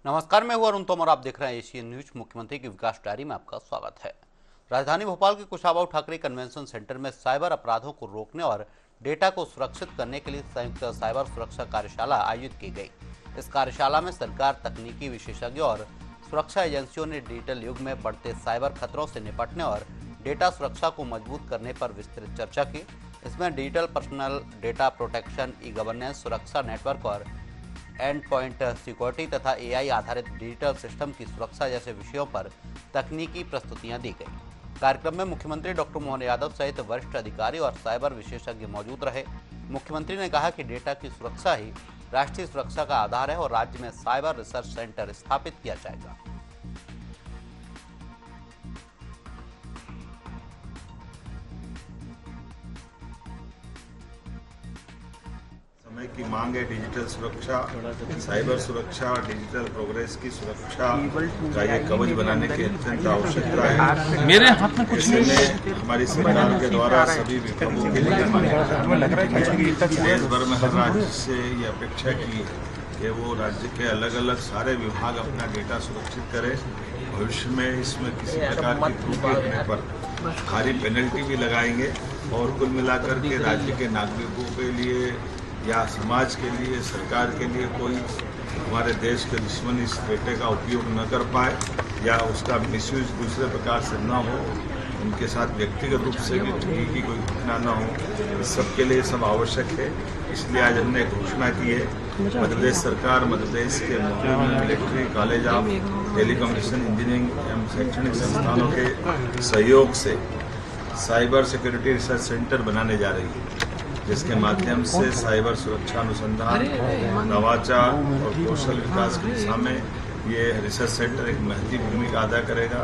नमस्कार, मैं हूं अरुण तोमर। आप देख रहे हैं एशियन न्यूज। मुख्यमंत्री की विकास डायरी में आपका स्वागत है। राजधानी भोपाल के कुशाभाऊ ठाकरे कन्वेंशन सेंटर में साइबर अपराधों को रोकने और डेटा को सुरक्षित करने के लिए संयुक्त साइबर सुरक्षा कार्यशाला आयोजित की गई। इस कार्यशाला में सरकार, तकनीकी विशेषज्ञों और सुरक्षा एजेंसियों ने डिजिटल युग में बढ़ते साइबर खतरों से निपटने और डेटा सुरक्षा को मजबूत करने पर विस्तृत चर्चा की। इसमें digital personal data protection, e governance, सुरक्षा नेटवर्क और एंड पॉइंट सिक्योरिटी तथा एआई आधारित डिजिटल सिस्टम की सुरक्षा जैसे विषयों पर तकनीकी प्रस्तुतियां दी गई। कार्यक्रम में मुख्यमंत्री डॉक्टर मोहन यादव सहित वरिष्ठ अधिकारी और साइबर विशेषज्ञ मौजूद रहे। मुख्यमंत्री ने कहा कि डेटा की सुरक्षा ही राष्ट्रीय सुरक्षा का आधार है और राज्य में साइबर रिसर्च सेंटर स्थापित किया जाएगा। समय की मांग है डिजिटल सुरक्षा, साइबर सुरक्षा और डिजिटल प्रोग्रेस की सुरक्षा का ये कवच बनाने की अत्यंत आवश्यकता है। मेरे हाथ में कुछ नहीं। हमारी सरकार के द्वारा सभी विभागों के लिए देश भर में हर राज्य से ये अपेक्षा की है कि वो राज्य के अलग अलग सारे विभाग अपना डेटा सुरक्षित करें। भविष्य में इसमें किसी प्रकार की त्रुटि होने पर भारी पेनल्टी भी लगाएंगे और कुल मिलाकर के राज्य के नागरिकों के लिए या समाज के लिए, सरकार के लिए कोई हमारे देश के दुश्मन इस डेटे का उपयोग न कर पाए या उसका मिसयूज दूसरे प्रकार से न हो, उनके साथ व्यक्तिगत रूप से भी ठगी की कोई घटना न हो। इस सब के लिए सब आवश्यक है। इसलिए आज हमने घोषणा की है, मध्य प्रदेश सरकार मध्य प्रदेश के military college of telecommunication engineering एवं शैक्षणिक संस्थानों के सहयोग से साइबर सिक्योरिटी रिसर्च सेंटर बनाने जा रही है, जिसके माध्यम से साइबर सुरक्षा अनुसंधान, नवाचार और कौशल विकास की दिशा में ये रिसर्च सेंटर एक महत्वपूर्ण भूमिका अदा करेगा।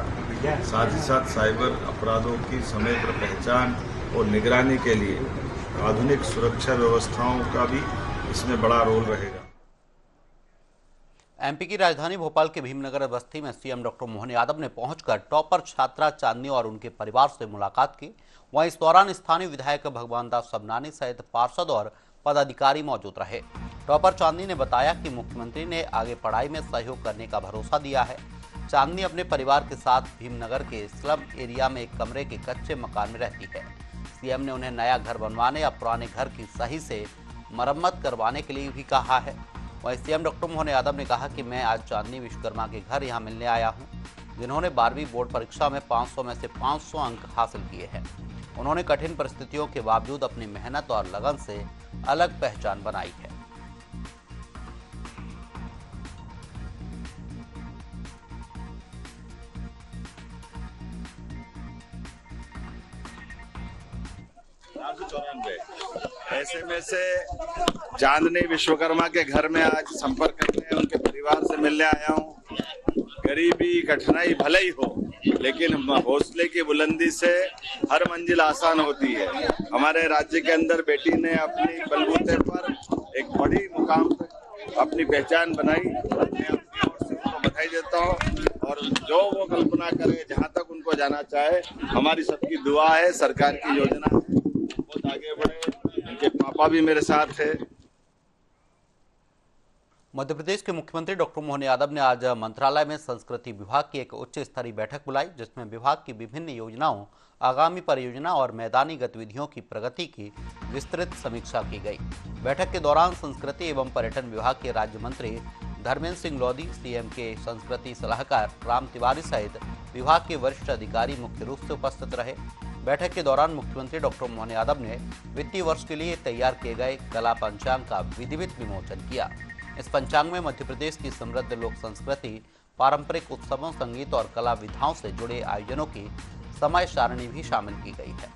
साथ ही साथ साइबर अपराधों की समय पर पहचान और निगरानी के लिए आधुनिक सुरक्षा व्यवस्थाओं का भी इसमें बड़ा रोल रहेगा। एमपी की राजधानी भोपाल के भीमनगर बस्ती में सीएम डॉक्टर मोहन यादव ने पहुंचकर टॉपर छात्रा चांदनी और उनके परिवार से मुलाकात की। वहीं इस दौरान स्थानीय विधायक भगवान दास सबनानी सहित पार्षद और पदाधिकारी मौजूद रहे। टॉपर चांदनी ने बताया कि मुख्यमंत्री ने आगे पढ़ाई में सहयोग करने का भरोसा दिया है। चांदनी अपने परिवार के साथ भीमनगर के स्लम एरिया में एक कमरे के कच्चे मकान में रहती है। सीएम ने उन्हें नया घर बनवाने या पुराने घर की सही से मरम्मत करवाने के लिए भी कहा है। वहीं सीएम डॉक्टर मोहन यादव ने कहा कि मैं आज चांदनी विश्वकर्मा के घर यहां मिलने आया हूं, जिन्होंने 12वीं बोर्ड परीक्षा में 500 में से 500 अंक हासिल किए हैं। उन्होंने कठिन परिस्थितियों के बावजूद अपनी मेहनत और लगन से अलग पहचान बनाई है। ऐसे में से चांदनी विश्वकर्मा के घर में आज संपर्क करने, उनके परिवार से मिलने आया हूँ। गरीबी, कठिनाई भले ही हो, लेकिन हौसले की बुलंदी से हर मंजिल आसान होती है। हमारे राज्य के अंदर बेटी ने अपनी बलबूते पर एक बड़ी मुकाम तक अपनी पहचान बनाई। मैं अपनी ओर से उनको बधाई देता हूँ और जो वो कल्पना करे, जहाँ तक उनको जाना चाहे, हमारी सबकी दुआ है, सरकार की योजना है, बहुत आगे बढ़े। उनके पापा भी मेरे साथ है। मध्य प्रदेश के मुख्यमंत्री डॉक्टर मोहन यादव ने आज मंत्रालय में संस्कृति विभाग की एक उच्च स्तरीय बैठक बुलाई, जिसमें विभाग की विभिन्न योजनाओं, आगामी परियोजना और मैदानी गतिविधियों की प्रगति की विस्तृत समीक्षा की गई। बैठक के दौरान संस्कृति एवं पर्यटन विभाग के राज्य मंत्री धर्मेंद्र सिंह लोधी, सीएम के संस्कृति सलाहकार राम तिवारी सहित विभाग के वरिष्ठ अधिकारी मुख्य रूप से उपस्थित रहे। बैठक के दौरान मुख्यमंत्री डॉक्टर मोहन यादव ने वित्तीय वर्ष के लिए तैयार किए गए कला पंचांग का विधिवत विमोचन किया। इस पंचांग में मध्य प्रदेश की समृद्ध लोक संस्कृति, पारंपरिक उत्सवों, संगीत और कला विधाओं से जुड़े आयोजनों की समय सारणी भी शामिल की गई है।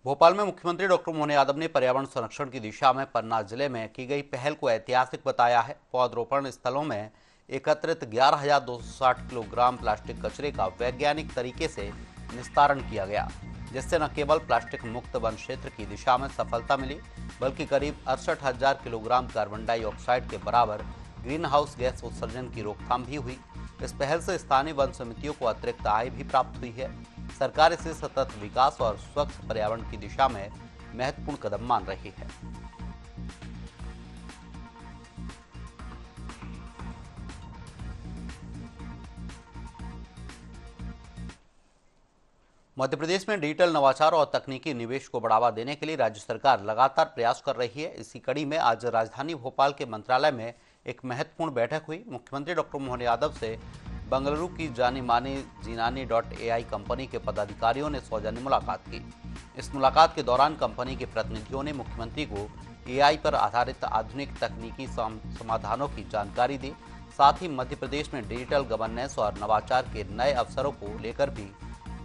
भोपाल में मुख्यमंत्री डॉक्टर मोहन यादव ने पर्यावरण संरक्षण की दिशा में पन्ना जिले में की गई पहल को ऐतिहासिक बताया है। पौधरोपण स्थलों में एकत्रित 11,260 किलोग्राम प्लास्टिक कचरे का वैज्ञानिक तरीके से निस्तारण किया गया, जिससे न केवल प्लास्टिक मुक्त वन क्षेत्र की दिशा में सफलता मिली, बल्कि करीब 68,000 किलोग्राम कार्बन डाइऑक्साइड के बराबर ग्रीन हाउस गैस उत्सर्जन की रोकथाम भी हुई। इस पहल से स्थानीय वन समितियों को अतिरिक्त आय भी प्राप्त हुई है। सरकार इसे सतत विकास और स्वच्छ पर्यावरण की दिशा में महत्वपूर्ण कदम मान रही है। मध्य प्रदेश में डिजिटल नवाचार और तकनीकी निवेश को बढ़ावा देने के लिए राज्य सरकार लगातार प्रयास कर रही है। इसी कड़ी में आज राजधानी भोपाल के मंत्रालय में एक महत्वपूर्ण बैठक हुई। मुख्यमंत्री डॉक्टर मोहन यादव से बेंगलुरु की जानी मानी Zinani.ai कंपनी के पदाधिकारियों ने सौजन्य मुलाकात की। इस मुलाकात के दौरान कंपनी के प्रतिनिधियों ने मुख्यमंत्री को AI पर आधारित आधुनिक तकनीकी समाधानों की जानकारी दी। साथ ही मध्य प्रदेश में डिजिटल गवर्नेंस और नवाचार के नए अवसरों को लेकर भी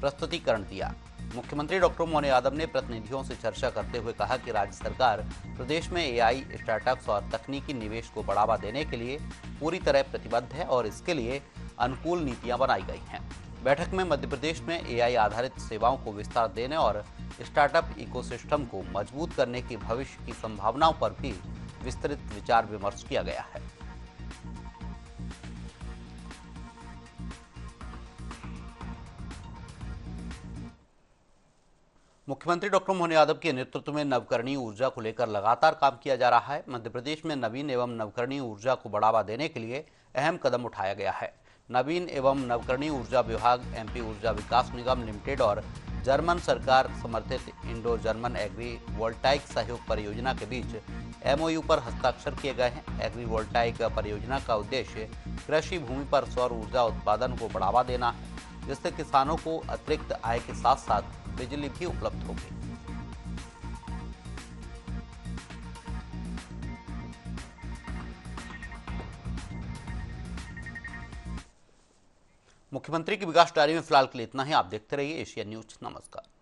प्रस्तुतिकरण दिया। मुख्यमंत्री डॉक्टर मोहन यादव ने प्रतिनिधियों से चर्चा करते हुए कहा कि राज्य सरकार प्रदेश में AI स्टार्टअप्स और तकनीकी निवेश को बढ़ावा देने के लिए पूरी तरह प्रतिबद्ध है और इसके लिए अनुकूल नीतियां बनाई गई हैं। बैठक में मध्य प्रदेश में AI आधारित सेवाओं को विस्तार देने और स्टार्टअप इकोसिस्टम को मजबूत करने की भविष्य की संभावनाओं पर भी विस्तृत विचार विमर्श किया गया है। मुख्यमंत्री डॉक्टर मोहन यादव के नेतृत्व में नवकरणीय ऊर्जा को लेकर लगातार काम किया जा रहा है। मध्य प्रदेश में नवीन एवं नवकरणीय ऊर्जा को बढ़ावा देने के लिए अहम कदम उठाया गया है। नवीन एवं नवकरणीय ऊर्जा विभाग, MP ऊर्जा विकास निगम लिमिटेड और जर्मन सरकार समर्थित इंडो जर्मन एग्री वोल्टाइक सहयोग परियोजना के बीच MOU पर हस्ताक्षर किए गए हैं। एग्री वोल्टाइक परियोजना का उद्देश्य कृषि भूमि पर सौर ऊर्जा उत्पादन को बढ़ावा देना है, जिससे किसानों को अतिरिक्त आय के साथ साथ बिजली भी उपलब्ध होगी। मुख्यमंत्री की विकास डायरी में फिलहाल के लिए इतना ही। आप देखते रहिए एशियन न्यूज। नमस्कार।